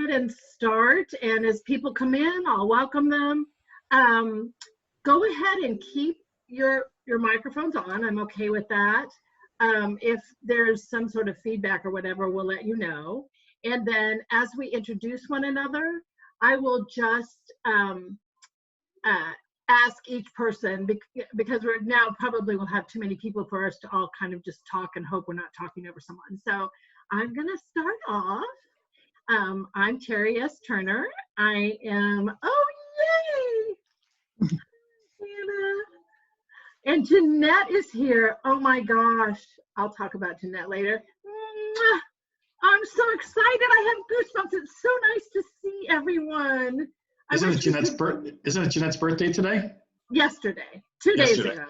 ahead and start. And as people come in, I'll welcome them. Go ahead and keep your microphones on. I'm okay with that. If there's some sort of feedback or whatever, we'll let you know. And then as we introduce one another, I will just ask each person, because we're now probably will have too many people for us to all kind of just talk and hope we're not talking over someone. So I'm going to start off. I'm Terry S. Turner. I am, oh, yay! Hannah. And Jeanette is here. Oh my gosh. I'll talk about Jeanette later. Mwah! I'm so excited. I have goosebumps. It's so nice to see everyone. Isn't it Jeanette's birthday today? Yesterday. 2 days ago.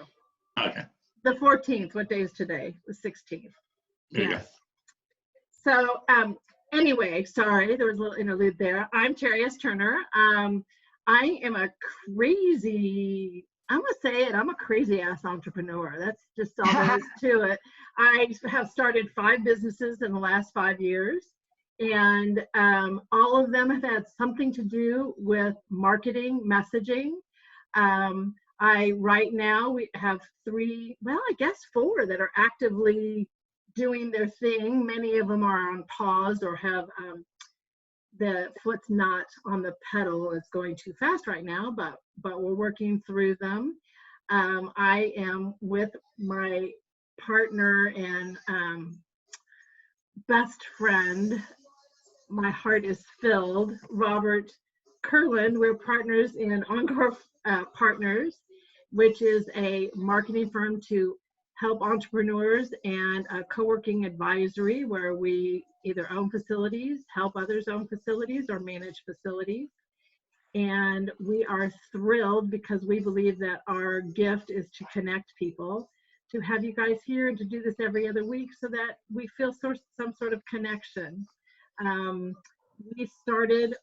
Okay. The 14th. What day is today? The 16th. There you go. So anyway, sorry, there was a little interlude there. I'm Terry S. Turner. I am a crazy, I'm going to say it, I'm a crazy ass entrepreneur. That's just all there is to it. I have started 5 businesses in the last 5 years. And all of them have had something to do with marketing, messaging. Right now we have 3, well, I guess 4 that are actively doing their thing. Many of them are on pause or have the foot's not on the pedal. It's going too fast right now, but we're working through them. I am with my partner and best friend. My heart is filled. Robert Kurland. We're partners in Encore Partners, which is a marketing firm to help entrepreneurs, and a co-working advisory where we either own facilities, help others own facilities, or manage facilities. And we are thrilled because we believe that our gift is to connect people, to have you guys here and to do this every other week so that we feel some sort of connection. We started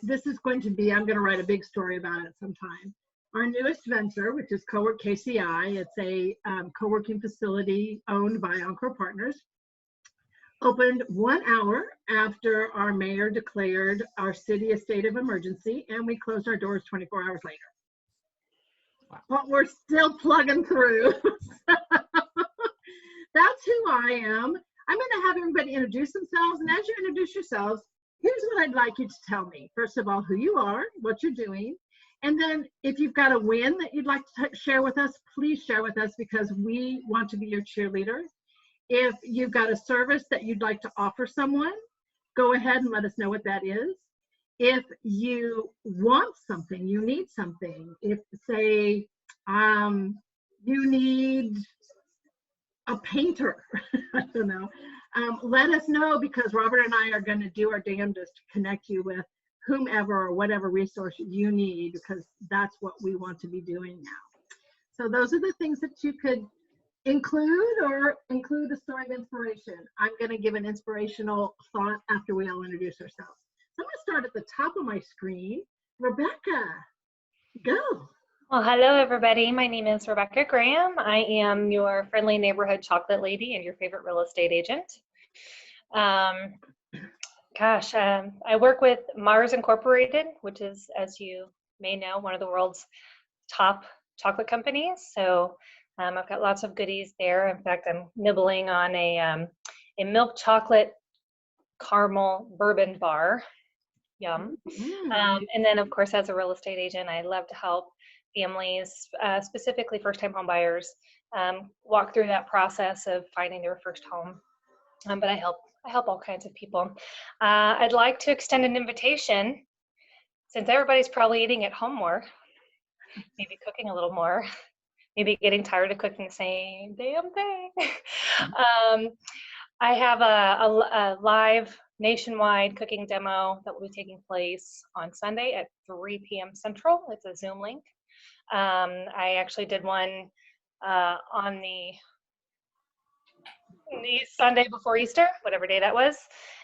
this is going to be, I'm going to write a big story about it sometime. Our newest venture, which is Cowork KCI, it's a co-working facility owned by Encore Partners, opened 1 hour after our mayor declared our city a state of emergency, and we closed our doors 24 hours later. But we're still plugging through. That's who I am. I'm going to have everybody introduce themselves, and as you introduce yourselves, here's what I'd like you to tell me. First of all, who you are, what you're doing, and then if you've got a win that you'd like to share with us, please share with us because we want to be your cheerleader. If you've got a service that you'd like to offer someone, go ahead and let us know what that is. If you want something, you need something. If, say, you need a painter, I don't know. Let us know because Robert and I are going to do our damnedest to connect you with whomever or whatever resource you need, because that's what we want to be doing now. So those are the things that you could include, or include a story of inspiration. I'm going to give an inspirational thought after we all introduce ourselves. So I'm going to start at the top of my screen. Rebecca, go. Well, hello, everybody. My name is Rebecca Graham. I am your friendly neighborhood chocolate lady and your favorite real estate agent. I work with Mars Incorporated, which is, as you may know, one of the world's top chocolate companies. So I've got lots of goodies there. In fact, I'm nibbling on a milk chocolate caramel bourbon bar. Yum. And then, of course, as a real estate agent, I love to help families, specifically first-time home buyers, walk through that process of finding their first home. But I help all kinds of people. I'd like to extend an invitation, since everybody's probably eating at home more, maybe cooking a little more, maybe getting tired of cooking the same damn thing. I have a live nationwide cooking demo that will be taking place on Sunday at 3 p.m. Central. It's a Zoom link. I actually did one on the Sunday before Easter, whatever day that was.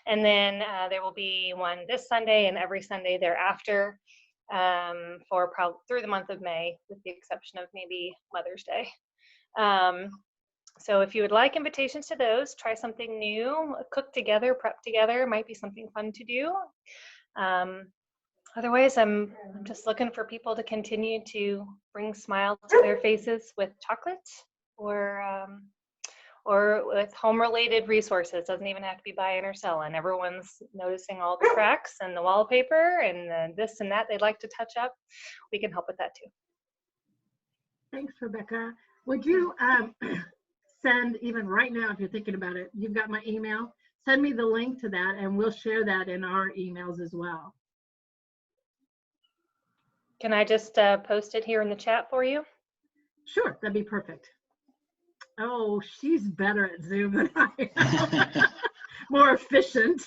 And then there will be one this Sunday and every Sunday thereafter for probably through the month of May, with the exception of maybe Mother's Day. So if you would like invitations to those, try something new, cook together, prep together, might be something fun to do. Otherwise, I'm just looking for people to continue to bring smiles to their faces with chocolate or with home-related resources. Doesn't even have to be buying or selling. Everyone's noticing all the cracks and the wallpaper and the this and that they'd like to touch up. We can help with that too. Thanks, Rebecca. Would you send, even right now, if you're thinking about it, you've got my email, send me the link to that and we'll share that in our emails as well. Can I just post it here in the chat for you? Sure, that'd be perfect. Oh, she's better at Zoom than I am. More efficient.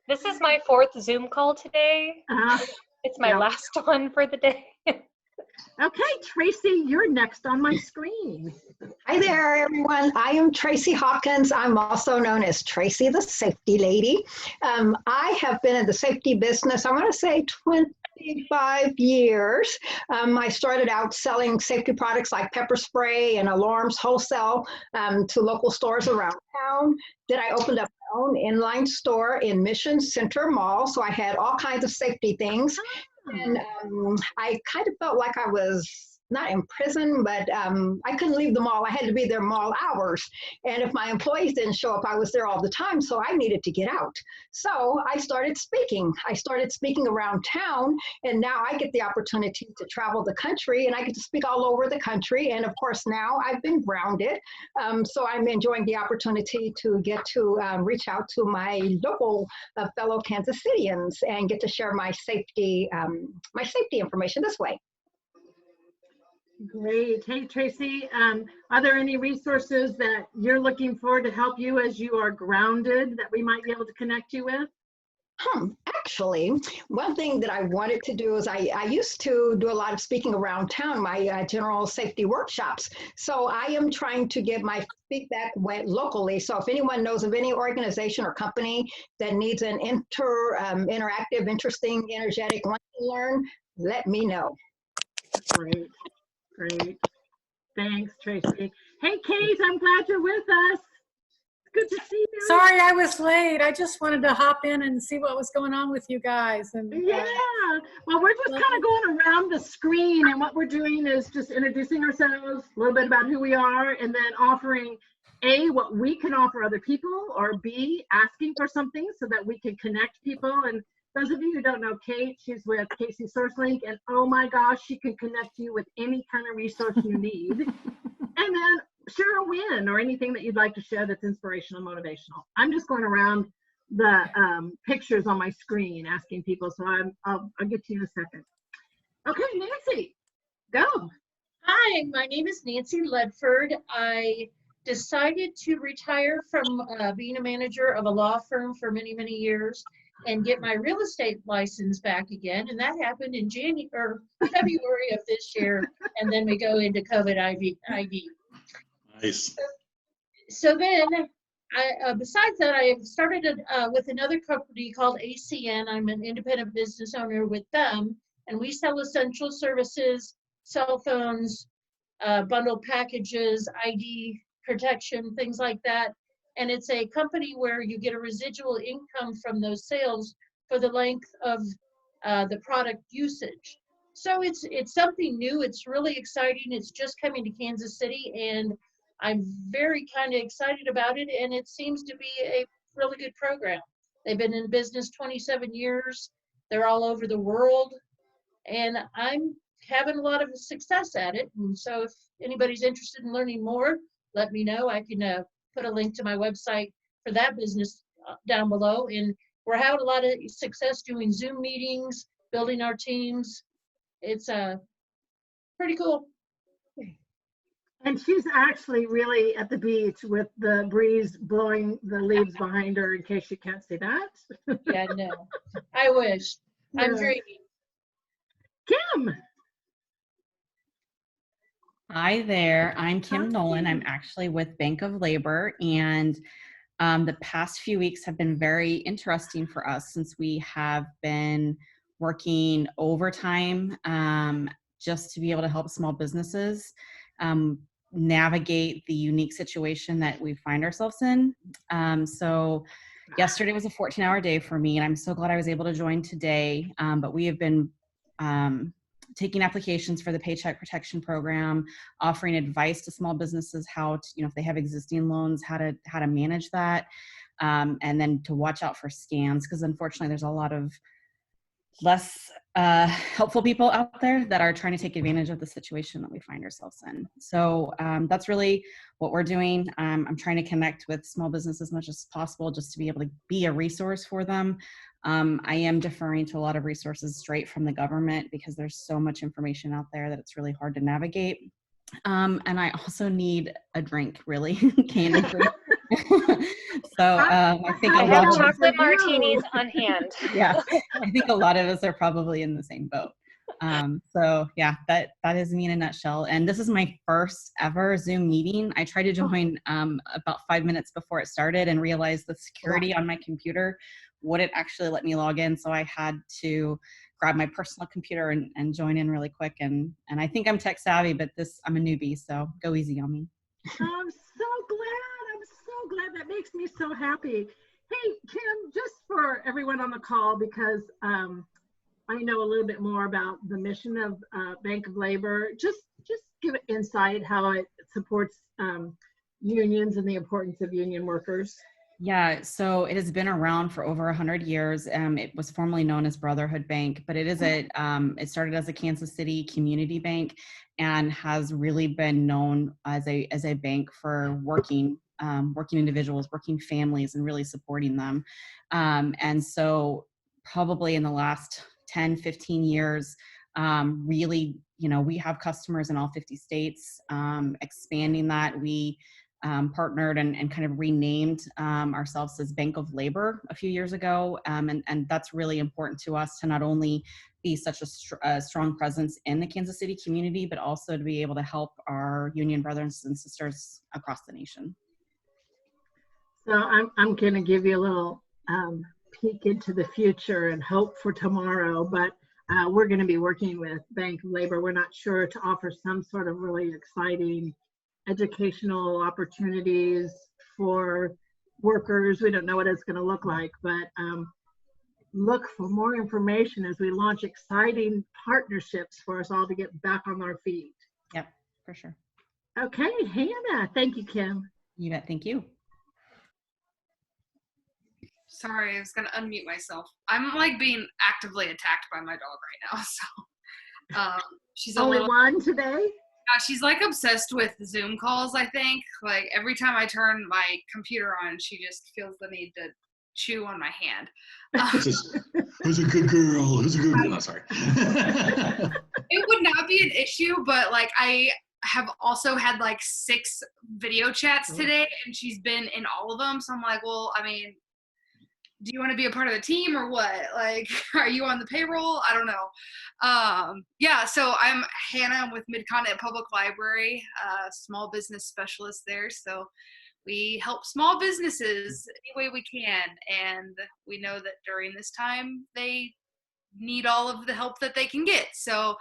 This is my 4th Zoom call today. It's my last one for the day. Okay, Tracy, you're next on my screen. Hi there, everyone. I am Tracey Hawkins. I'm also known as Tracy the Safety Lady. I have been in the safety business, I want to say 25 years. I started out selling safety products like pepper spray and alarms wholesale to local stores around town. Then I opened up my own inline store in Mission Center Mall. So I had all kinds of safety things. And I kind of felt like I was not in prison, but I couldn't leave the mall. I had to be there mall hours. And if my employees didn't show up, I was there all the time. So I needed to get out. So I started speaking. I started speaking around town. And now I get the opportunity to travel the country and I get to speak all over the country. And of course, now I've been grounded. So I'm enjoying the opportunity to get to reach out to my local fellow Kansas Cityans and get to share my safety information this way. Great. Hey, Tracy, are there any resources that you're looking for to help you as you are grounded that we might be able to connect you with? Actually, one thing that I wanted to do is I used to do a lot of speaking around town, my general safety workshops. So I am trying to get my feedback went locally. So if anyone knows of any organization or company that needs an interactive, interesting, energetic, want to learn, let me know. Great. Great. Thanks, Tracy. Hey, Kate, I'm glad you're with us. Good to see you. Sorry I was late. I just wanted to hop in and see what was going on with you guys. And yeah, well, we're just kind of going around the screen, and what we're doing is just introducing ourselves, a little bit about who we are, and then offering A, what we can offer other people, or B, asking for something so that we can connect people. And those of you who don't know Kate, she's with KC SourceLink, and oh my gosh, she can connect you with any kind of resource you need. And then share a win or anything that you'd like to share that's inspirational, motivational. I'm just going around the pictures on my screen asking people, so I'll get to you in a second. Okay, Nancy, go. Hi, my name is Nancy Ledford. I decided to retire from being a manager of a law firm for many, many years and get my real estate license back again. And that happened in February of this year. And then we go into COVID IV. Nice. So then, besides that, I have started with another company called ACN. I'm an independent business owner with them. And we sell essential services, cell phones, bundled packages, ID protection, things like that. And it's a company where you get a residual income from those sales for the length of the product usage. So it's something new. It's really exciting. It's just coming to Kansas City, and I'm very kind of excited about it. And it seems to be a really good program. They've been in business 27 years. They're all over the world, and I'm having a lot of success at it. And so if anybody's interested in learning more, let me know. I can put a link to my website for that business down below. And we're having a lot of success doing Zoom meetings, building our teams. It's pretty cool. And she's actually really at the beach with the breeze blowing the leaves behind her, in case you can't see that. Yeah, no, I wish. I'm dreaming. Kim. Hi there, I'm Kim Nolan. I'm actually with Bank of Labor, and the past few weeks have been very interesting for us since we have been working overtime just to be able to help small businesses navigate the unique situation that we find ourselves in. So Yesterday was a 14-hour day for me, and I'm so glad I was able to join today. But we have been taking applications for the Paycheck Protection Program, offering advice to small businesses how to, if they have existing loans, how to manage that, and then to watch out for scams, because unfortunately there's a lot of less helpful people out there that are trying to take advantage of the situation that we find ourselves in. So that's really what we're doing. I'm trying to connect with small business as much as possible just to be able to be a resource for them. I am deferring to a lot of resources straight from the government because there's so much information out there that it's really hard to navigate. And I also need a drink, really, candy drink. So I think I a have lot of chocolate martinis on hand. yeah, I think a lot of us are probably in the same boat. So yeah, that is me in a nutshell. And this is my first ever Zoom meeting. I tried to join about 5 minutes before it started and realized the security on my computer wouldn't actually let me log in. So I had to grab my personal computer and join in really quick. And I think I'm tech savvy, but I'm a newbie, so go easy on me. I'm so glad. That makes me so happy. Hey, Kim, just for everyone on the call, because I know a little bit more about the mission of Bank of Labor, just give insight how it supports unions and the importance of union workers. Yeah, so it has been around for over 100 years. It was formerly known as Brotherhood Bank, but it it started as a Kansas City community bank and has really been known as a bank for working individuals, working families, and really supporting them. And so probably in the last 10, 15 years, really, we have customers in all 50 states, expanding that. We partnered and kind of renamed ourselves as Bank of Labor a few years ago. And that's really important to us to not only be such a strong presence in the Kansas City community, but also to be able to help our union brothers and sisters across the nation. So I'm going to give you a little peek into the future and hope for tomorrow, but we're going to be working with Bank of Labor. We're not sure to offer some sort of really exciting educational opportunities for workers. We don't know what it's going to look like, but look for more information as we launch exciting partnerships for us all to get back on our feet. Yep, for sure. Okay, Hannah. Thank you, Kim. You bet. Thank you. Sorry, I was going to unmute myself. I'm like being actively attacked by my dog right now. So she's only one today? She's like obsessed with Zoom calls, I think. Like every time I turn my computer on, she just feels the need to chew on my hand. Who's a good girl? Who's a good girl? No, sorry. It would not be an issue, but like I have also had like 6 video chats today, and she's been in all of them. So I'm like, well, I mean, do you want to be a part of the team or what? Like, are you on the payroll? I don't know. Yeah, so I'm Hannah. I'm with Mid-Continent Public Library, small business specialist there. So we help small businesses any way we can. And we know that during this time, they need all of the help that they can get. So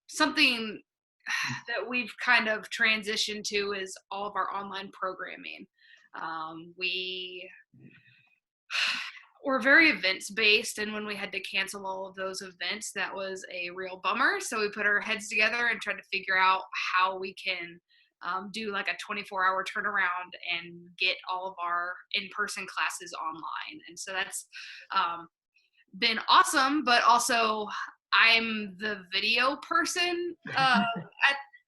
something that we've kind of transitioned to is all of our online programming. We're very events based, and when we had to cancel all of those events, that was a real bummer. So we put our heads together and tried to figure out how we can do like a 24-hour turnaround and get all of our in-person classes online. And so that's been awesome, but also I'm the video person at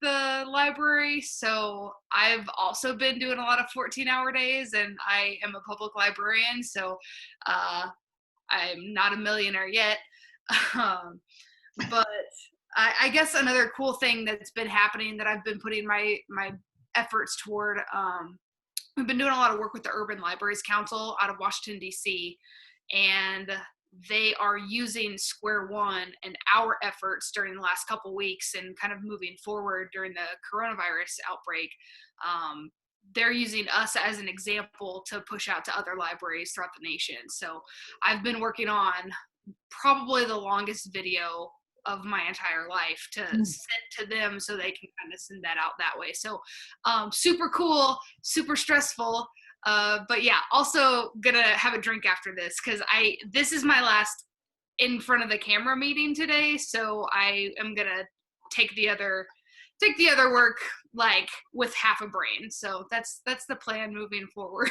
the library, so I've also been doing a lot of 14-hour days, and I am a public librarian, so I'm not a millionaire yet. But I guess another cool thing that's been happening that I've been putting my efforts toward, we've been doing a lot of work with the Urban Libraries Council out of Washington, D.C., and they are using Square One and our efforts during the last couple weeks and kind of moving forward during the coronavirus outbreak. They're using us as an example to push out to other libraries throughout the nation. So I've been working on probably the longest video of my entire life to send to them so they can kind of send that out that way. So super cool, super stressful. But yeah, also gonna have a drink after this because this is my last in front of the camera meeting today, so I am gonna take the other work like with half a brain. So that's the plan moving forward.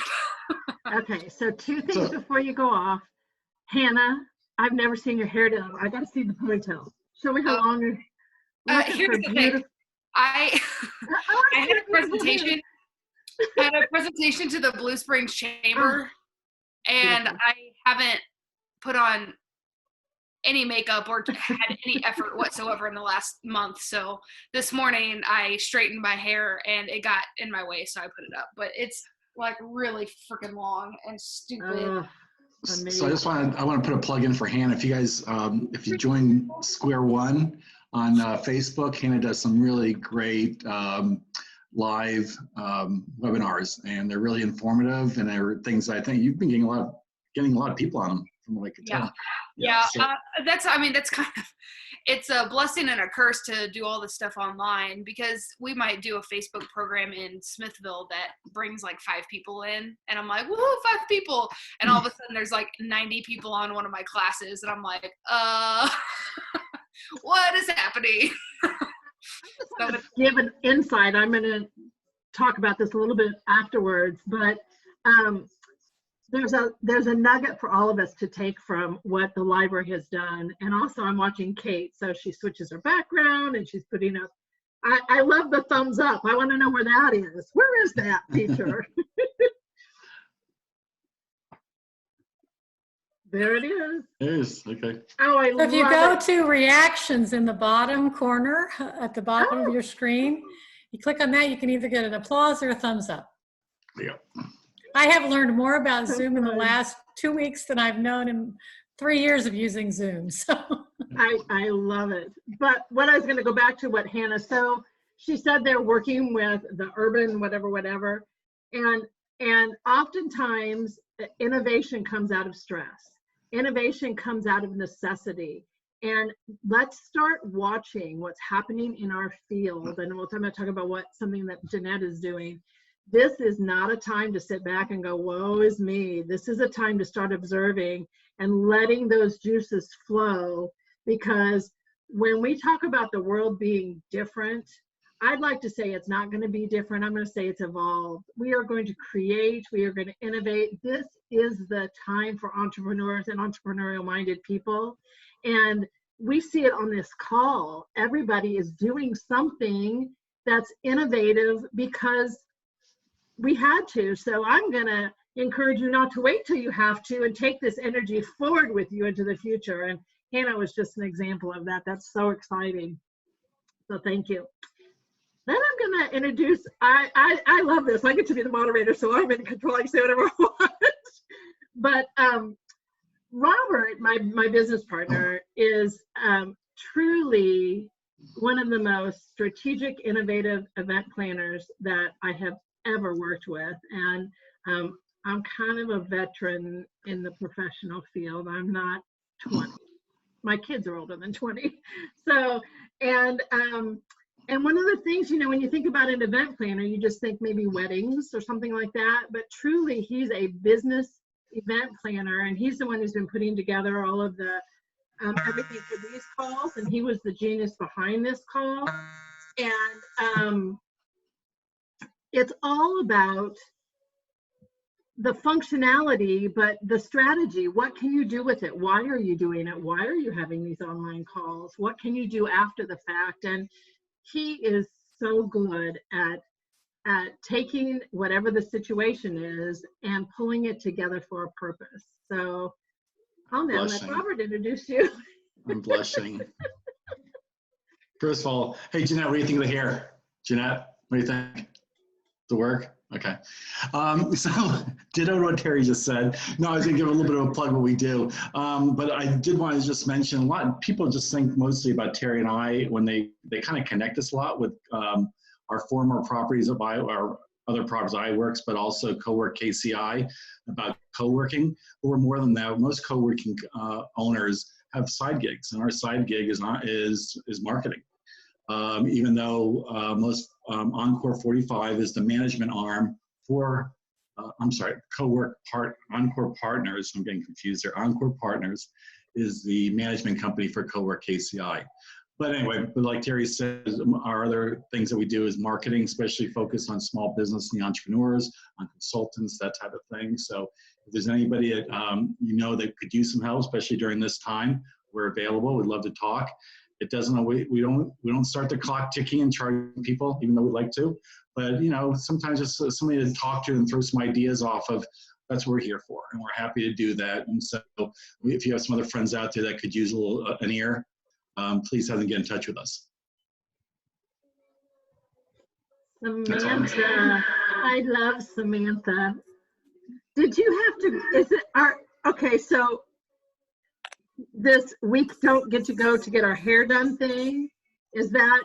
Okay, so two things before you go off. Hannah, I've never seen your hair done. I gotta see the ponytail. Show me how long your here's the thing. I had a presentation. I had a presentation to the Blue Springs Chamber, and I haven't put on any makeup or had any effort whatsoever in the last month. So this morning I straightened my hair and it got in my way, so I put it up. But it's like really freaking long and stupid. So I want to put a plug in for Hannah. If you guys, if you join Square One on Facebook, Hannah does some really great live webinars, and they're really informative, and they're things I think you've been getting a lot of people on them from what I could tell. That's kind of, it's a blessing and a curse to do all this stuff online, because we might do a Facebook program in Smithville that brings like 5 people in, and I'm like, woohoo, 5 people, and all of a sudden there's like 90 people on one of my classes, and I'm like, what is happening? So give an insight. I'm going to talk about this a little bit afterwards, but there's a nugget for all of us to take from what the library has done. And also I'm watching Kate, so she switches her background and she's putting up, I love the thumbs up. I want to know where that is. Where is that feature? There it is. It is, okay. Oh, I love it. If you go to reactions in the bottom corner at the bottom of your screen, you click on that, you can either get an applause or a thumbs up. Yeah. I have learned more about Zoom in the last 2 weeks than I've known in 3 years of using Zoom. So I love it. But what I was going to go back to what Hannah, so she said they're working with the urban whatever, and oftentimes innovation comes out of stress. Innovation comes out of necessity. And let's start watching what's happening in our field. And I'm going to talk about something that Jeanette is doing. This is not a time to sit back and go, woe is me. This is a time to start observing and letting those juices flow, because when we talk about the world being different, I'd like to say it's not going to be different. I'm going to say it's evolved. We are going to create. We are going to innovate. This is the time for entrepreneurs and entrepreneurial-minded people. And we see it on this call. Everybody is doing something that's innovative because we had to. So I'm going to encourage you not to wait till you have to, and take this energy forward with you into the future. And Hannah was just an example of that. That's so exciting. So thank you. Then I'm going to introduce, I love this. I get to be the moderator, so I'm in control. I can say whatever I want. But Robert, my business partner, is truly one of the most strategic, innovative event planners that I have ever worked with. And I'm kind of a veteran in the professional field. I'm not 20. My kids are older than 20. So, and one of the things, when you think about an event planner, you just think maybe weddings or something like that. But truly, he's a business event planner, and he's the one who's been putting together all of the everything for these calls. And he was the genius behind this call. And it's all about the functionality, but the strategy. What can you do with it? Why are you doing it? Why are you having these online calls? What can you do after the fact? And he is so good at taking whatever the situation is and pulling it together for a purpose. So I'll now let Robert introduce you. I'm blushing. First of all, hey, Jeanette, what do you think of the hair? Jeanette, what do you think? The work? Okay. So ditto what Terry just said. No, I was going to give a little bit of a plug what we do. But I did want to just mention, a lot of people just think mostly about Terry and I when they kind of connect us a lot with our former properties of our other properties iWorks, but also Cowork KCI, about co-working. But we're more than that. Most co-working owners have side gigs, and our side gig is marketing. Even though most Encore 45 is the management arm for I'm sorry, Encore Partners, I'm getting confused there. Encore Partners is the management company for Cowork KCI. But anyway, but like Terry says, our other things that we do is marketing, especially focused on small business and the entrepreneurs, on consultants, that type of thing. So if there's anybody that you know that could use some help, especially during this time, we're available. We'd love to talk. It doesn't, we don't start the clock ticking and charging people, even though we'd like to. But, you know, sometimes just somebody to talk to and throw some ideas off of, that's what we're here for. And we're happy to do that. And so if you have some other friends out there that could use a little, an ear, please have them get in touch with us. Samantha, I love Samantha. Did you have to, is it our, okay, so this week don't get to go to get our hair done thing, is that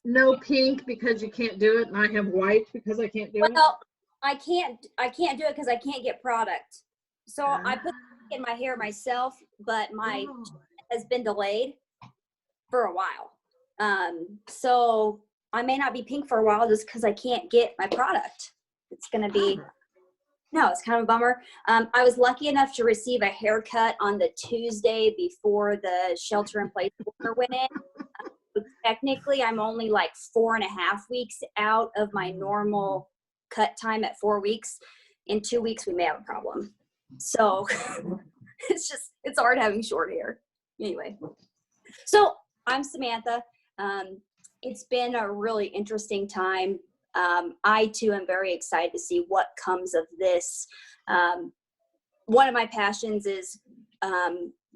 no pink because you can't do it and I have white because I can't do it? Well, I can't do it because I can't get product. So I put in my hair myself, but my has been delayed for a while. So I may not be pink for a while just because I can't get my product. It's going to be, no, it's kind of a bummer. I was lucky enough to receive a haircut on the Tuesday before the shelter-in-place order went in. Technically, I'm only like 4.5 weeks out of my normal cut time at 4 weeks. In 2 weeks, we may have a problem. So it's hard having short hair. Anyway, so I'm Samantha. It's been a really interesting time. I too am very excited to see what comes of this. One of my passions is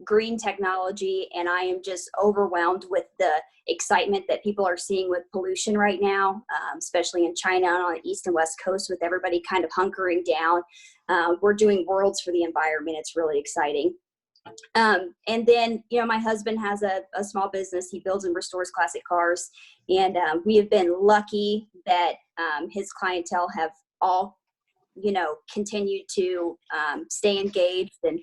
green technology, and I am just overwhelmed with the excitement that people are seeing with pollution right now, especially in China and on the East and West Coast with everybody kind of hunkering down. We're doing worlds for the environment. It's really exciting. And then, you know, my husband has a small business. He builds and restores classic cars. And we have been lucky that his clientele have all, you know, continued to stay engaged and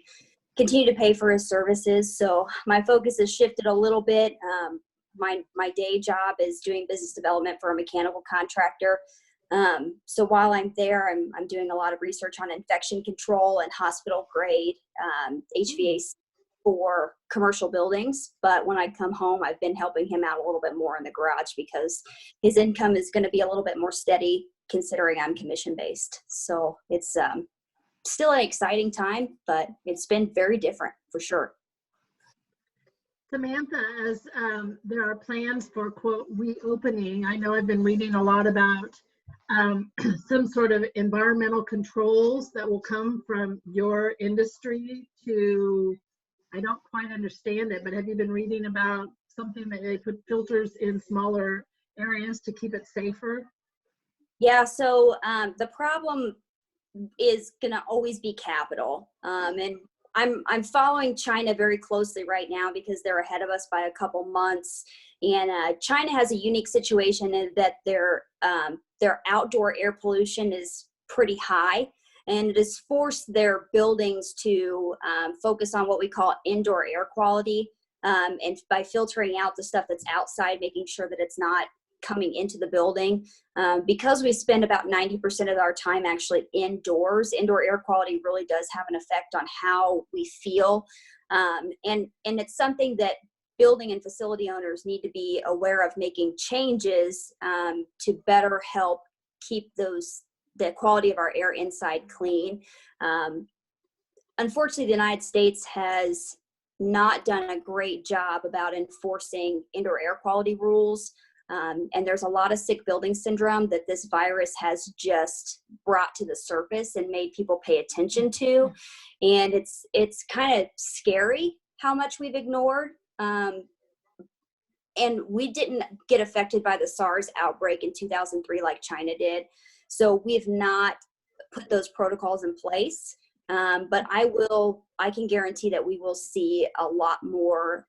continue to pay for his services. So my focus has shifted a little bit. My day job is doing business development for a mechanical contractor. So while I'm there, I'm doing a lot of research on infection control and hospital grade HVAC for commercial buildings. But when I come home, I've been helping him out a little bit more in the garage because his income is going to be a little bit more steady considering I'm commission based. So it's still an exciting time, but it's been very different for sure. Samantha, as there are plans for, quote, reopening, I know I've been reading a lot about some sort of environmental controls that will come from your industry to, I don't quite understand it, but have you been reading about something that they put filters in smaller areas to keep it safer? Yeah, so the problem is going to always be capital. And I'm following China very closely right now because they're ahead of us by a couple months. And China has a unique situation in that their outdoor air pollution is pretty high, and it has forced their buildings to focus on what we call indoor air quality. And by filtering out the stuff that's outside, making sure that it's not coming into the building. Because we spend about 90% of our time actually indoors, indoor air quality really does have an effect on how we feel. And it's something that building and facility owners need to be aware of, making changes to better help keep the quality of our air inside clean. Unfortunately, the United States has not done a great job about enforcing indoor air quality rules. And there's a lot of sick building syndrome that this virus has just brought to the surface and made people pay attention to. And it's kind of scary how much we've ignored. And we didn't get affected by the SARS outbreak in 2003 like China did. So we've not put those protocols in place. But I can guarantee that we will see a lot more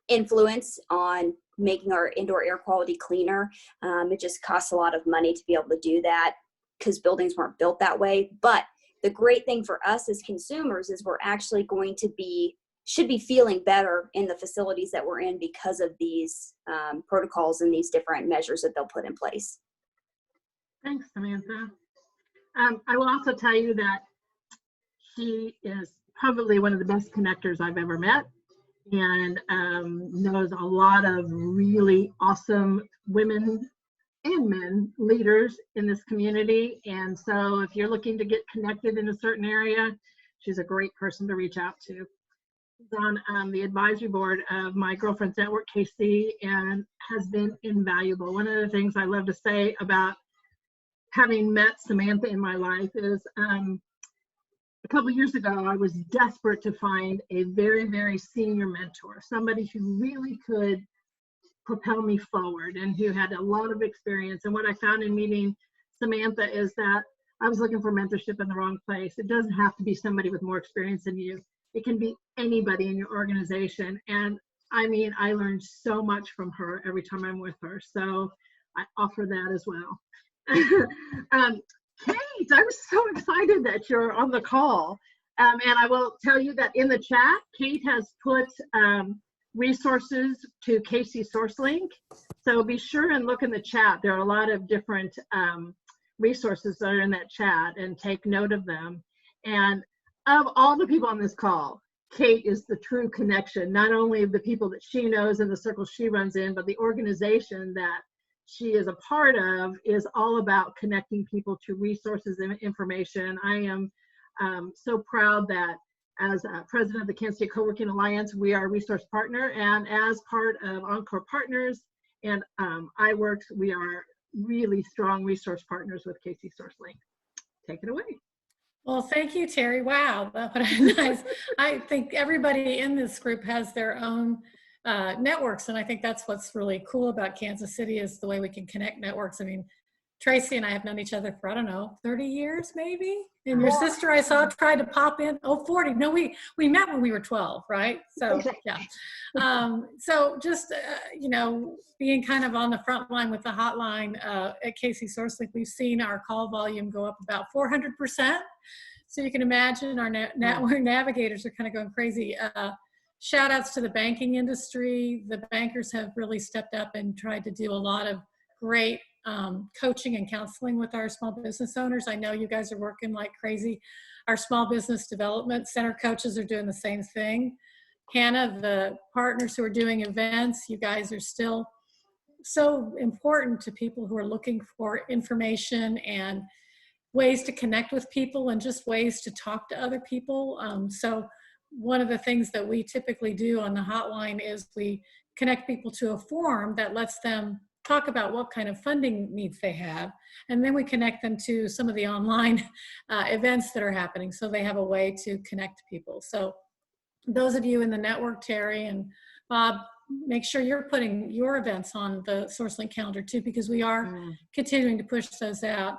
influence on making our indoor air quality cleaner. It just costs a lot of money to be able to do that because buildings weren't built that way. But the great thing for us as consumers is we're actually going to should be feeling better in the facilities that we're in because of these protocols and these different measures that they'll put in place. Thanks, Samantha. I will also tell you that she is probably one of the best connectors I've ever met, and knows a lot of really awesome women and men leaders in this community. And so if you're looking to get connected in a certain area, she's a great person to reach out to. She's on the advisory board of my girlfriend's network, KC, and has been invaluable. One of the things I love to say about having met Samantha in my life is a couple of years ago, I was desperate to find a very, very senior mentor, somebody who really could propel me forward and who had a lot of experience. And what I found in meeting Samantha is that I was looking for mentorship in the wrong place. It doesn't have to be somebody with more experience than you. It can be anybody in your organization. And I mean, I learned so much from her every time I'm with her. So I offer that as well. Kate, I'm so excited that you're on the call. And I will tell you that in the chat, Kate has put resources to KC SourceLink. So be sure and look in the chat. There are a lot of different resources that are in that chat, and take note of them. And of all the people on this call, Kate is the true connection, not only of the people that she knows and the circle she runs in, but the organization that she is a part of is all about connecting people to resources and information. I am so proud that as president of the Kansas State Coworking Alliance, we are a resource partner, and as part of Encore Partners and iWorks, we are really strong resource partners with KC SourceLink. Take it away. Well, thank you, Terry. Wow, what a nice. I think everybody in this group has their own networks, and I think that's what's really cool about Kansas City is the way we can connect networks. I mean, Tracy and I have known each other for, I don't know, 30 years maybe? And your sister I saw tried to pop in, 40. No, we met when we were 12, right? So, yeah. So just, you know, being kind of on the front line with the hotline at KC SourceLink, we've seen our call volume go up about 400%. So you can imagine our network navigators are kind of going crazy. Shout outs to the banking industry. The bankers have really stepped up and tried to do a lot of great coaching and counseling with our small business owners. I know you guys are working like crazy. Our small business development center coaches are doing the same thing. Hannah, the partners who are doing events, you guys are still so important to people who are looking for information and ways to connect with people and just ways to talk to other people. So one of the things that we typically do on the hotline is we connect people to a form that lets them talk about what kind of funding needs they have. And then we connect them to some of the online events that are happening so they have a way to connect people. So those of you in the network, Terry and Bob, make sure you're putting your events on the SourceLink calendar too, because we are continuing to push those out.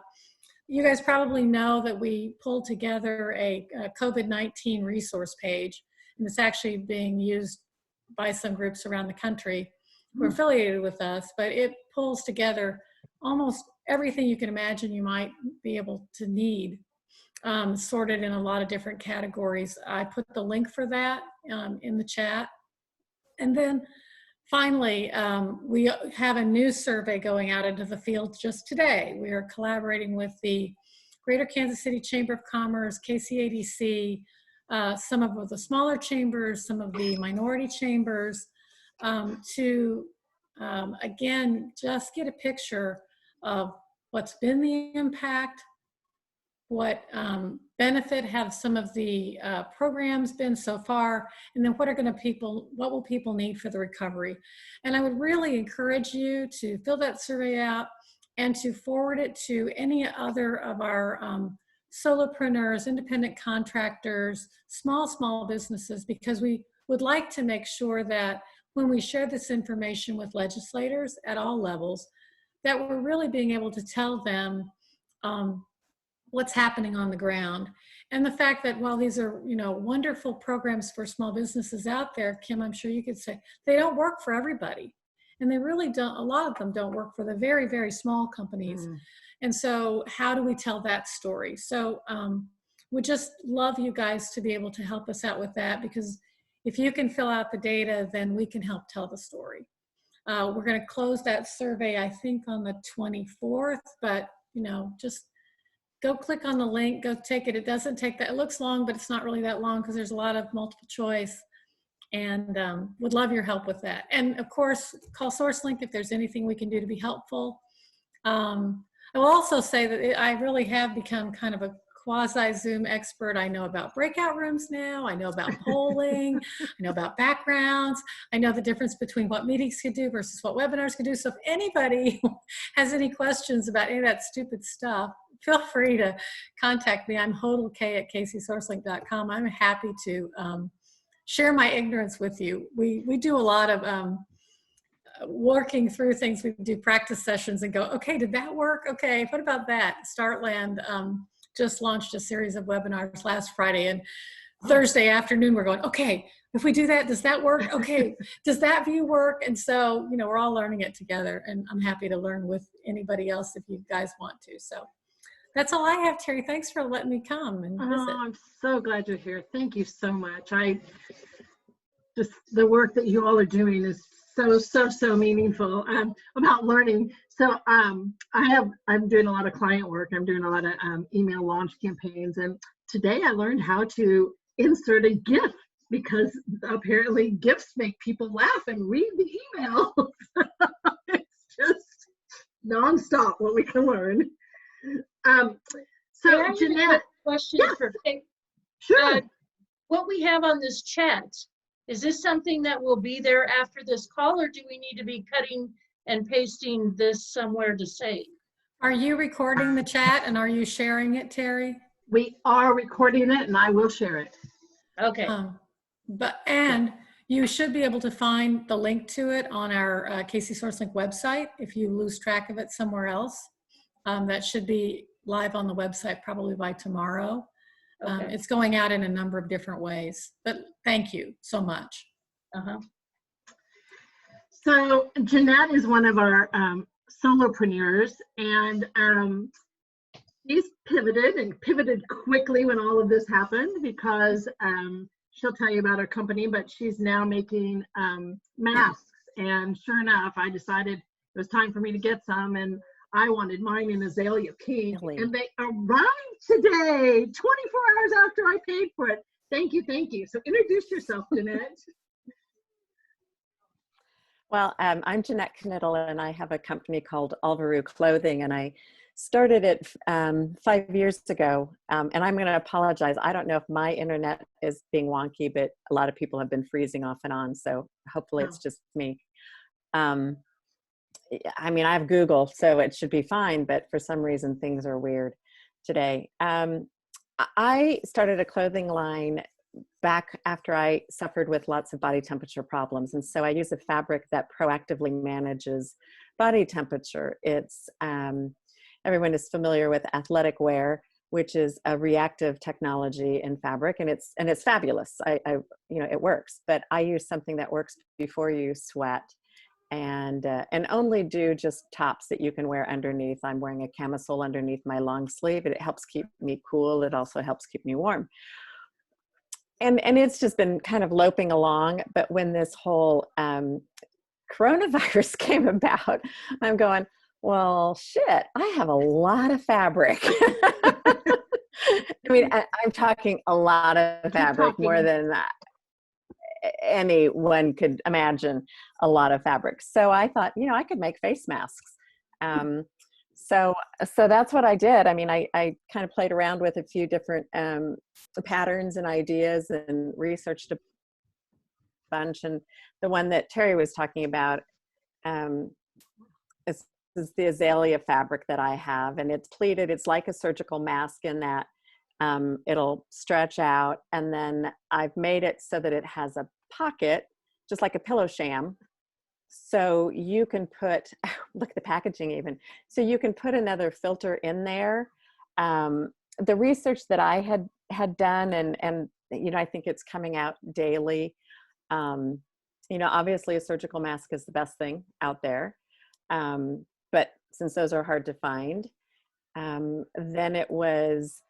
You guys probably know that we pulled together a COVID-19 resource page, and it's actually being used by some groups around the country who are affiliated with us, but it pulls together almost everything you can imagine you might be able to need, sorted in a lot of different categories. I put the link for that in the chat. And then finally, we have a new survey going out into the field just today. We are collaborating with the Greater Kansas City Chamber of Commerce, KCADC, some of the smaller chambers, some of the minority chambers, to, again, just get a picture of what's been the impact, what benefit have some of the programs been so far, and then what will people need for the recovery. And I would really encourage you to fill that survey out and to forward it to any other of our solopreneurs, independent contractors, small businesses, because we would like to make sure that when we share this information with legislators at all levels, that we're really being able to tell them what's happening on the ground. And the fact that while these are, you know, wonderful programs for small businesses out there, Kim, I'm sure you could say, they don't work for everybody. And they really don't, a lot of them don't work for the very, very small companies. And so how do we tell that story? So we just love you guys to be able to help us out with that, because if you can fill out the data, then we can help tell the story. We're going to close that survey, I think, on the 24th, but, you know, just go click on the link, go take it. It doesn't take that, it looks long, but it's not really that long because there's a lot of multiple choice, and would love your help with that. And of course, call SourceLink if there's anything we can do to be helpful. I will also say that I really have become kind of a quasi-Zoom expert. I know about breakout rooms now. I know about polling. I know about backgrounds. I know the difference between what meetings can do versus what webinars can do. So if anybody has any questions about any of that stupid stuff, feel free to contact me. I'm hodlk@kcsourcelink.com. I'm happy to share my ignorance with you. We do a lot of working through things. We do practice sessions and go, okay, did that work? Okay, what about that? Startland just launched a series of webinars last Friday, and Thursday afternoon we're going, okay, if we do that, does that work? Okay, does that view work? And so, you know, we're all learning it together, and I'm happy to learn with anybody else if you guys want to. So that's all I have, Terry. Thanks for letting me come and visit. Oh, I'm so glad you're here. Thank you so much. The work that you all are doing is so meaningful about learning. So I'm doing a lot of client work. I'm doing a lot of email launch campaigns, and today I learned how to insert a GIF, because apparently GIFs make people laugh and read the email. It's just nonstop what we can learn. So Jeanette, question yeah, for Kate. sure. What we have on this chat, is this something that will be there after this call, or do we need to be cutting and pasting this somewhere to save? Are you recording the chat and are you sharing it, Terry? We are recording it, and I will share it. Okay. And you should be able to find the link to it on our KC SourceLink website. If you lose track of it somewhere else, that should be live on the website probably by tomorrow. Okay. It's going out in a number of different ways, but thank you so much. So Jeanette is one of our solopreneurs, and she's pivoted quickly when all of this happened, because she'll tell you about her company, but she's now making masks. And sure enough, I decided it was time for me to get some, and I wanted mine in azalea pink, and they arrived today, 24 hours after I paid for it. Thank you, thank you. So introduce yourself, Jeanette. Well, I'm Jeanette Knittel, and I have a company called Alvaru Clothing, and I started it 5 years ago. And I'm going to apologize. I don't know if my internet is being wonky, but a lot of people have been freezing off and on, so hopefully it's just me. I mean, I have Google, so it should be fine, but for some reason things are weird today. I started a clothing line back after I suffered with lots of body temperature problems. And so I use a fabric that proactively manages body temperature. It's, everyone is familiar with athletic wear, which is a reactive technology in fabric, and it's fabulous. You know, it works, but I use something that works before you sweat, and only do just tops that you can wear underneath. I'm wearing a camisole underneath my long sleeve, and it helps keep me cool. It also helps keep me warm. And it's just been kind of loping along. But when this whole coronavirus came about, I'm going, well, shit, I have a lot of fabric. I mean, I'm talking a lot of fabric, more than anyone could imagine, a lot of fabric. So I thought, you know, I could make face masks. So that's what I did. I mean, I kind of played around with a few different patterns and ideas and researched a bunch. And the one that Terry was talking about is the azalea fabric that I have, and it's pleated. It's like a surgical mask in that it'll stretch out, and then I've made it so that it has a pocket, just like a pillow sham. So you can put, look at the packaging even. So you can put another filter in there. The research that I had done, and you know, I think it's coming out daily. You know, obviously a surgical mask is the best thing out there. But since those are hard to find, then it was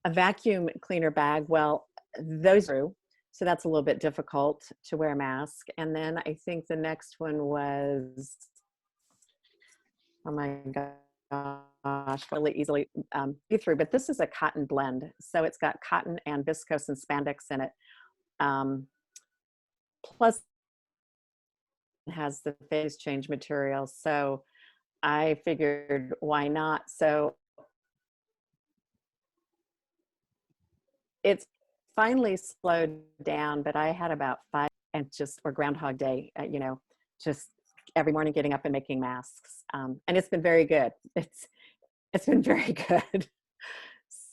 a vacuum cleaner bag. Well, those are, so that's a little bit difficult to wear a mask. And then I think the next one was, oh my gosh, really easily see through. But this is a cotton blend. So it's got cotton and viscose and spandex in it. Plus it has the phase change material. So I figured, why not? So it's finally slowed down, but I had about 5 and just, or Groundhog Day, you know, just every morning getting up and making masks. And it's been very good. It's been very good.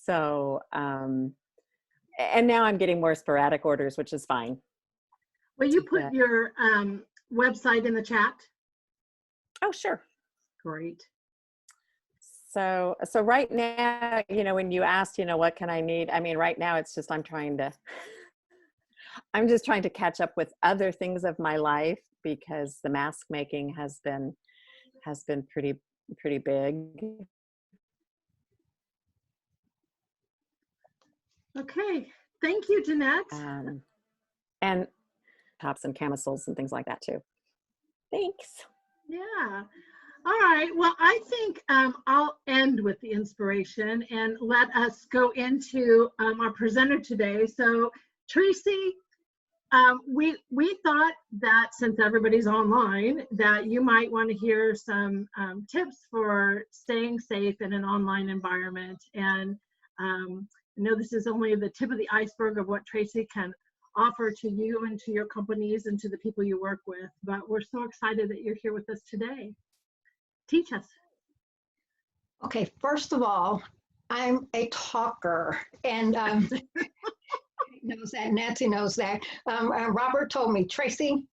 So, and now I'm getting more sporadic orders, which is fine. Will you put your website in the chat? Oh, sure. Great. So right now, you know, when you asked, you know, what can I need? I mean, right now it's just, I'm just trying to catch up with other things of my life, because the mask making has been pretty big. Okay. Thank you, Jeanette. And tops and camisoles and things like that too. Thanks. Yeah. All right. Well, I think I'll end with the inspiration and let us go into our presenter today. So, Tracy, we thought that since everybody's online, that you might want to hear some tips for staying safe in an online environment. And I know this is only the tip of the iceberg of what Tracy can offer to you and to your companies and to the people you work with. But we're so excited that you're here with us today. Teach us. Okay, first of all, I'm a talker, and knows that. Nancy knows that. Robert told me, Tracy,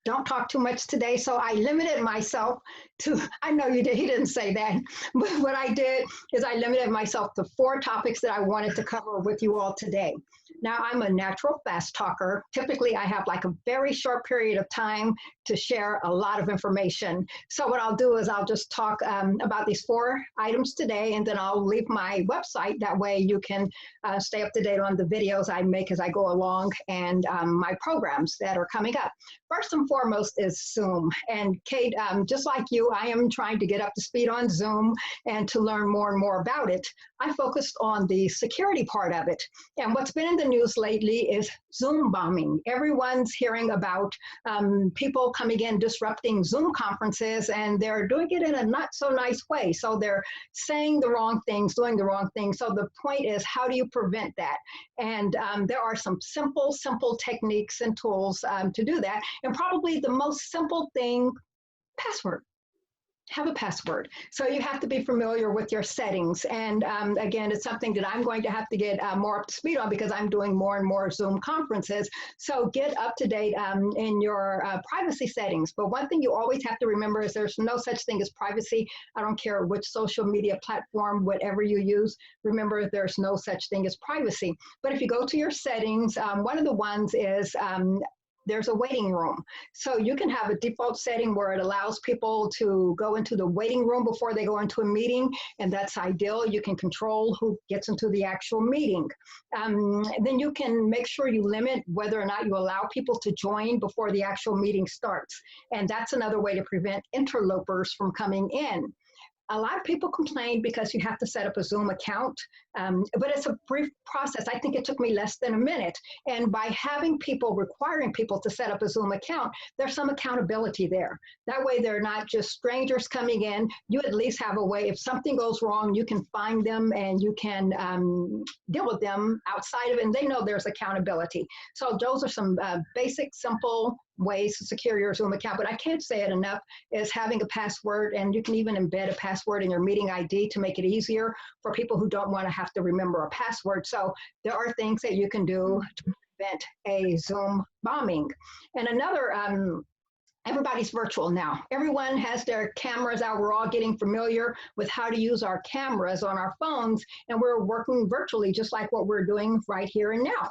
don't talk too much today. So I limited myself to, I know you did, he didn't say that, but what I did is I limited myself to 4 topics that I wanted to cover with you all today. Now, I'm a natural fast talker. Typically, I have like a very short period of time to share a lot of information. So what I'll do is I'll just talk about these 4 items today, and then I'll leave my website. That way you can stay up to date on the videos I make as I go along, and my programs that are coming up. First and foremost is Zoom. And Kate, just like you, I am trying to get up to speed on Zoom and to learn more and more about it. I focused on the security part of it. And what's been in the news lately is Zoom bombing. Everyone's hearing about people coming in disrupting Zoom conferences, and they're doing it in a not so nice way. So they're saying the wrong things, doing the wrong things. So the point is, how do you prevent that? And there are some simple techniques and tools to do that. And probably the most simple thing, password. Have a password. So you have to be familiar with your settings. And again, it's something that I'm going to have to get more up to speed on, because I'm doing more and more Zoom conferences. So get up to date in your privacy settings. But one thing you always have to remember is there's no such thing as privacy. I don't care which social media platform, whatever you use, remember there's no such thing as privacy. But if you go to your settings, one of the ones is there's a waiting room. So you can have a default setting where it allows people to go into the waiting room before they go into a meeting, and that's ideal. You can control who gets into the actual meeting. Then you can make sure you limit whether or not you allow people to join before the actual meeting starts. And that's another way to prevent interlopers from coming in. A lot of people complain because you have to set up a Zoom account, but it's a brief process. I think it took me less than a minute. And by having people, requiring people to set up a Zoom account, there's some accountability there. That way they're not just strangers coming in. You at least have a way, if something goes wrong, you can find them and you can deal with them outside of it, and they know there's accountability. So those are some basic, simple ways to secure your Zoom account, but I can't say it enough, is having a password, and you can even embed a password in your meeting ID to make it easier for people who don't want to have to remember a password. So there are things that you can do to prevent a Zoom bombing. And another, everybody's virtual now. Everyone has their cameras out. We're all getting familiar with how to use our cameras on our phones, and we're working virtually just like what we're doing right here and now.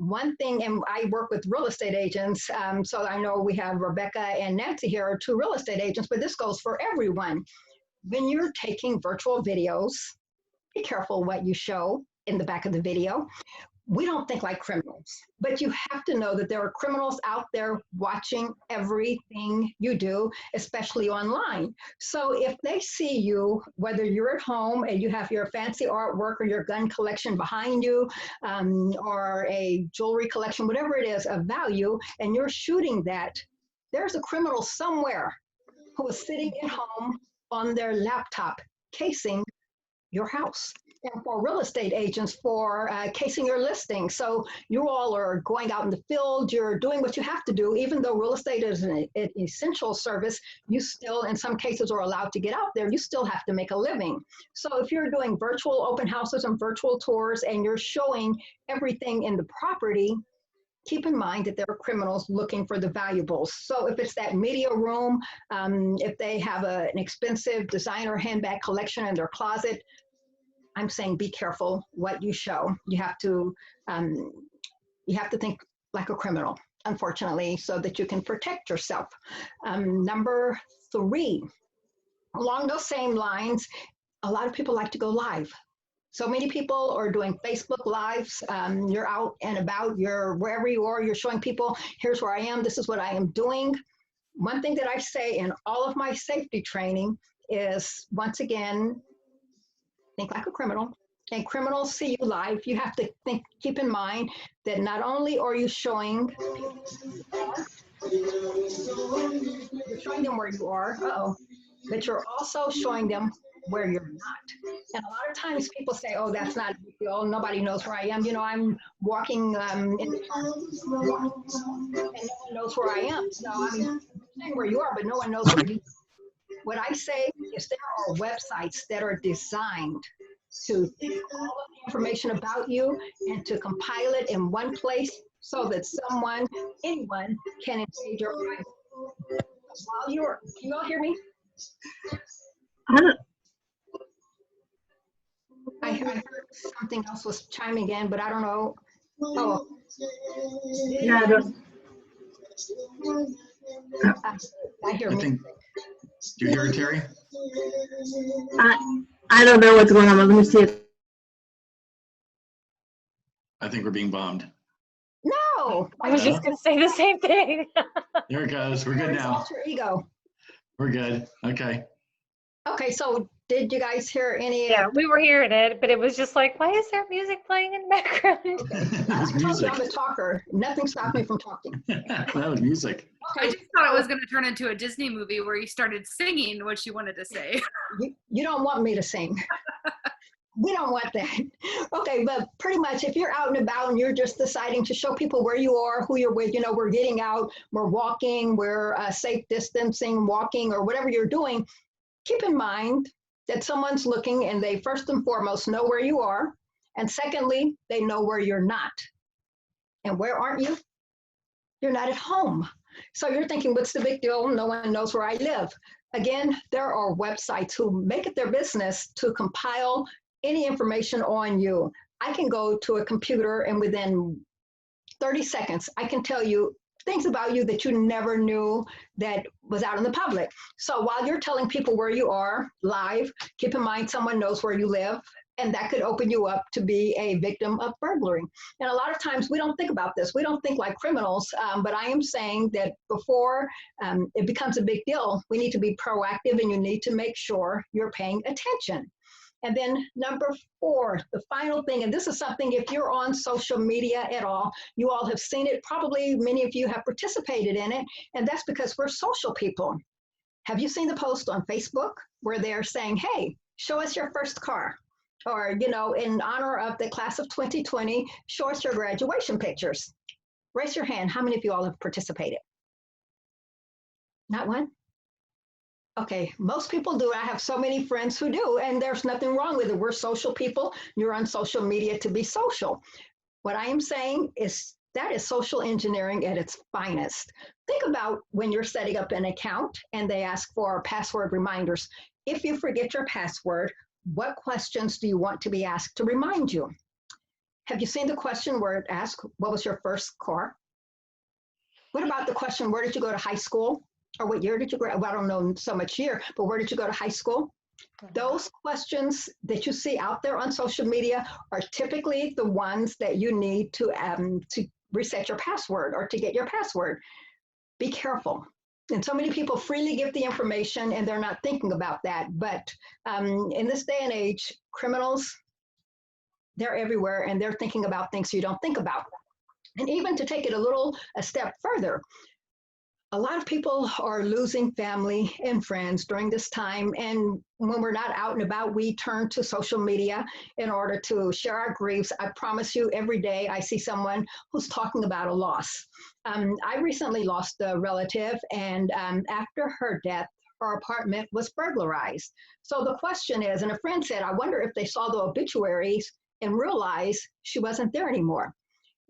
One thing, and I work with real estate agents, so I know we have Rebecca and Nancy here are 2 real estate agents, but this goes for everyone. When you're taking virtual videos, be careful what you show in the back of the video. we don't think like criminals, but you have to know that there are criminals out there watching everything you do, especially online. So if they see you, whether you're at home and you have your fancy artwork or your gun collection behind you, or a jewelry collection, whatever it is of value, and you're shooting that, there's a criminal somewhere who is sitting at home on their laptop casing your house. And for real estate agents, for casing your listing. So you all are going out in the field, you're doing what you have to do. Even though real estate is an essential service, you still, in some cases, are allowed to get out there. You still have to make a living. So if you're doing virtual open houses and virtual tours and you're showing everything in the property, keep in mind that there are criminals looking for the valuables. So if it's that media room, if they have an expensive designer handbag collection in their closet, I'm saying be careful what you show. You have to think like a criminal, unfortunately, so that you can protect yourself. Number 3, along those same lines, a lot of people like to go live. So many people are doing Facebook Lives. You're out and about, you're wherever you are, you're showing people, here's where I am, this is what I am doing. One thing that I say in all of my safety training is, once again, think like a criminal. And criminals see you live. You have to keep in mind that not only are you showing you're showing them where you are, but you're also showing them where you're not. And a lot of times people say, oh, that's not a big deal. Nobody knows where I am. You know, I'm walking in the park, and no one knows where I am. So I mean, saying where you are, but no one knows where you are. What I say is there are websites that are designed to take all of the information about you and to compile it in one place so that anyone can invade your privacy. While can you all hear me? I heard something else was chiming in, but I don't know. Oh. Yeah, I hear me. Do you hear it, Terry? I don't know what's going on. Let me see if. I think we're being bombed. No. I was just going to say the same thing. There it goes. We're good now. Your ego. We're good. Okay. Okay, so did you guys hear any? Yeah, we were hearing it, but it was just like, why is there music playing in the background? Okay. That was music. I'm a talker. Nothing stopped me from talking. That was music. Okay. I just thought it was going to turn into a Disney movie where you started singing what you wanted to say. You don't want me to sing. We don't want that. Okay, but pretty much if you're out and about and you're just deciding to show people where you are, who you're with, you know, we're getting out, we're walking, we're safe distancing, walking, or whatever you're doing, keep in mind that someone's looking and they first and foremost know where you are. And secondly, they know where you're not. And where aren't you? You're not at home. So you're thinking, what's the big deal? No one knows where I live. Again, there are websites who make it their business to compile any information on you. I can go to a computer and within 30 seconds, I can tell you things about you that you never knew that was out in the public. So while you're telling people where you are live, keep in mind someone knows where you live, and that could open you up to be a victim of burglary. And a lot of times we don't think about this. We don't think like criminals, but I am saying that before it becomes a big deal, we need to be proactive and you need to make sure you're paying attention. And then number 4, the final thing, and this is something if you're on social media at all, you all have seen it, probably many of you have participated in it, and that's because we're social people. Have you seen the post on Facebook where they're saying, hey, show us your first car? Or, you know, in honor of the class of 2020, show us your graduation pictures. Raise your hand. How many of you all have participated? Not one? Okay, most people do. I have so many friends who do, and there's nothing wrong with it. We're social people. You're on social media to be social. What I am saying is that is social engineering at its finest. Think about when you're setting up an account and they ask for password reminders. If you forget your password, what questions do you want to be asked to remind you? Have you seen the question where it asks, what was your first car? What about the question, where did you go to high school? Or what year did you graduate? Well, I don't know so much year, but where did you go to high school? Those questions that you see out there on social media are typically the ones that you need to reset your password or to get your password. Be careful. And so many people freely give the information and they're not thinking about that. But in this day and age, criminals, they're everywhere and they're thinking about things you don't think about. And even to take it a step further, a lot of people are losing family and friends during this time. And when we're not out and about, we turn to social media in order to share our griefs. I promise you, every day I see someone who's talking about a loss. I recently lost a relative, and after her death, her apartment was burglarized. So the question is, and a friend said, I wonder if they saw the obituaries and realized she wasn't there anymore.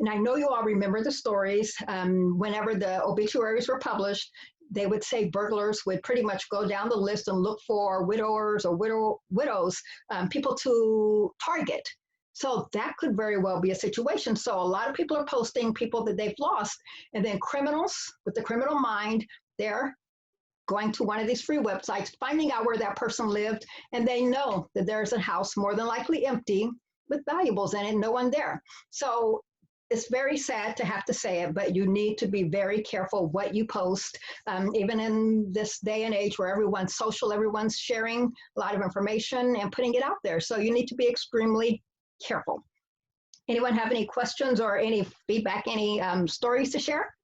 And I know you all remember the stories. Whenever the obituaries were published, they would say burglars would pretty much go down the list and look for widowers or widows, people to target. So that could very well be a situation. So a lot of people are posting people that they've lost, and then criminals with the criminal mind, they're going to one of these free websites, finding out where that person lived, and they know that there's a house more than likely empty with valuables in it, no one there. So it's very sad to have to say it, but you need to be very careful what you post, even in this day and age where everyone's social, everyone's sharing a lot of information and putting it out there. So you need to be extremely careful. Anyone have any questions or any feedback, any stories to share?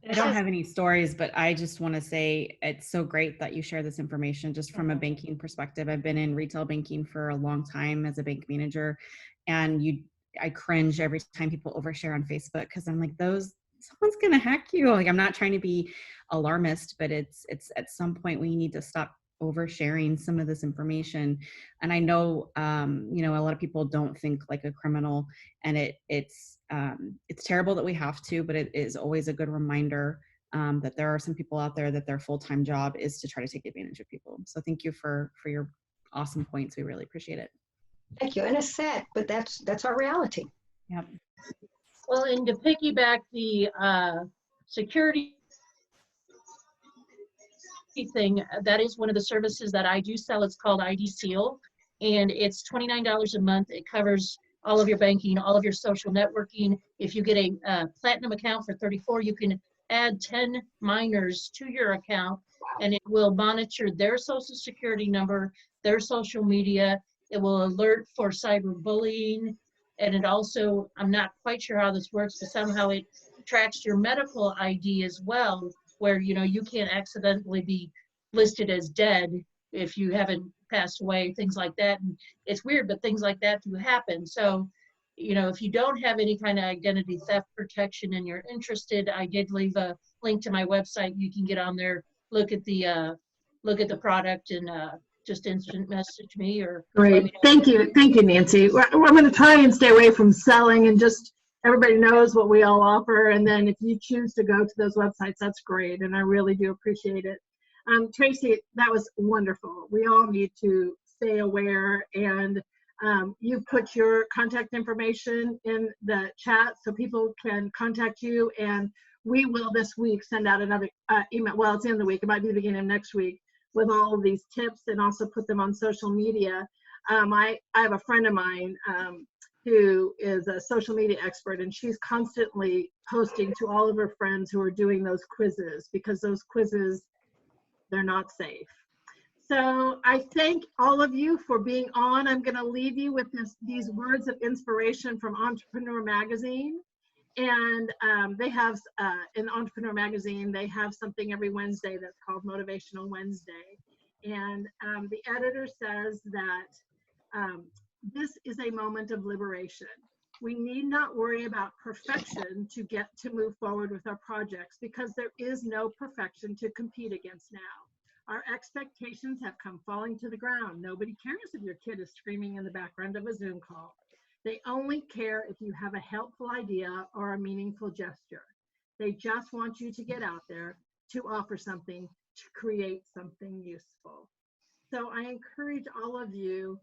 I don't have any stories, but I just want to say it's so great that you share this information just from a banking perspective. I've been in retail banking for a long time as a bank manager, and I cringe every time people overshare on Facebook because I'm like, someone's going to hack you. Like, I'm not trying to be alarmist, but it's at some point we need to stop oversharing some of this information. And I know, a lot of people don't think like a criminal, and it's terrible that we have to, but it is always a good reminder that there are some people out there that their full-time job is to try to take advantage of people. So thank you for your awesome points. We really appreciate it. Thank you. And it's sad, but that's our reality. Yep. Well, and to piggyback the security thing, that is one of the services that I do sell. It's called ID Seal, and it's $29 a month. It covers all of your banking, all of your social networking. If you get a platinum account for $34, you can add 10 minors to your account, and it will monitor their social security number, their social media. It will alert for cyberbullying, and it also, I'm not quite sure how this works, but somehow it tracks your medical ID as well, where you can't accidentally be listed as dead if you haven't passed away, things like that. And it's weird, but things like that do happen. So, if you don't have any kind of identity theft protection and you're interested, I did leave a link to my website. You can get on there, look at the product, and just instant message me or. Great. Thank you, Nancy. We're going to try and stay away from selling, and just everybody knows what we all offer. And then if you choose to go to those websites, that's great. And I really do appreciate it. Tracy, that was wonderful. We all need to stay aware, and you put your contact information in the chat so people can contact you, and we will this week send out another email. Well, it's in the week. It might be the beginning of next week, with all of these tips, and also put them on social media. I have a friend of mine who is a social media expert, and she's constantly posting to all of her friends who are doing those quizzes, because those quizzes, they're not safe. So I thank all of you for being on. I'm going to leave you with these words of inspiration from Entrepreneur Magazine. And they have, in Entrepreneur Magazine, they have something every Wednesday that's called Motivational Wednesday. And the editor says that this is a moment of liberation. We need not worry about perfection to move forward with our projects, because there is no perfection to compete against now. Our expectations have come falling to the ground. Nobody cares if your kid is screaming in the background of a Zoom call. They only care if you have a helpful idea or a meaningful gesture. They just want you to get out there, to offer something, to create something useful. So I encourage all of you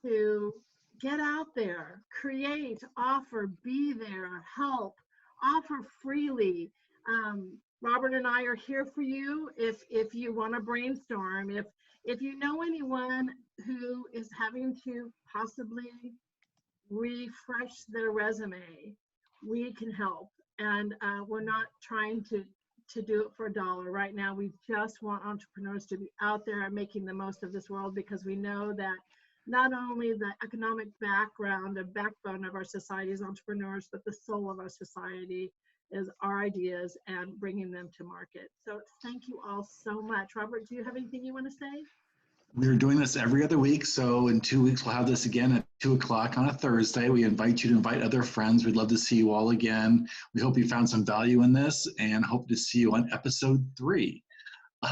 to get out there, create, offer, be there, help, offer freely. Robert and I are here for you if you want to brainstorm. If you know anyone who is having to possibly refresh their resume, we can help. And we're not trying to do it for $1. Right now, we just want entrepreneurs to be out there and making the most of this world, because we know that not only the economic background and backbone of our society is entrepreneurs, but the soul of our society is our ideas and bringing them to market. So thank you all so much. Robert, do you have anything you want to say? We're doing this every other week, so in 2 weeks we'll have this again at 2 o'clock on a Thursday. We invite you to invite other friends. We'd love to see you all again. We hope you found some value in this, and hope to see you on episode 3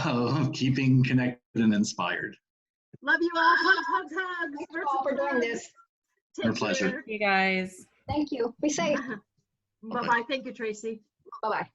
of Keeping Connected and Inspired. Love you all. Hugs, hugs, hugs. Thank you all for doing this. Our pleasure. You guys. Thank you. Be safe. Bye-bye. Thank you, Tracy. Bye-bye.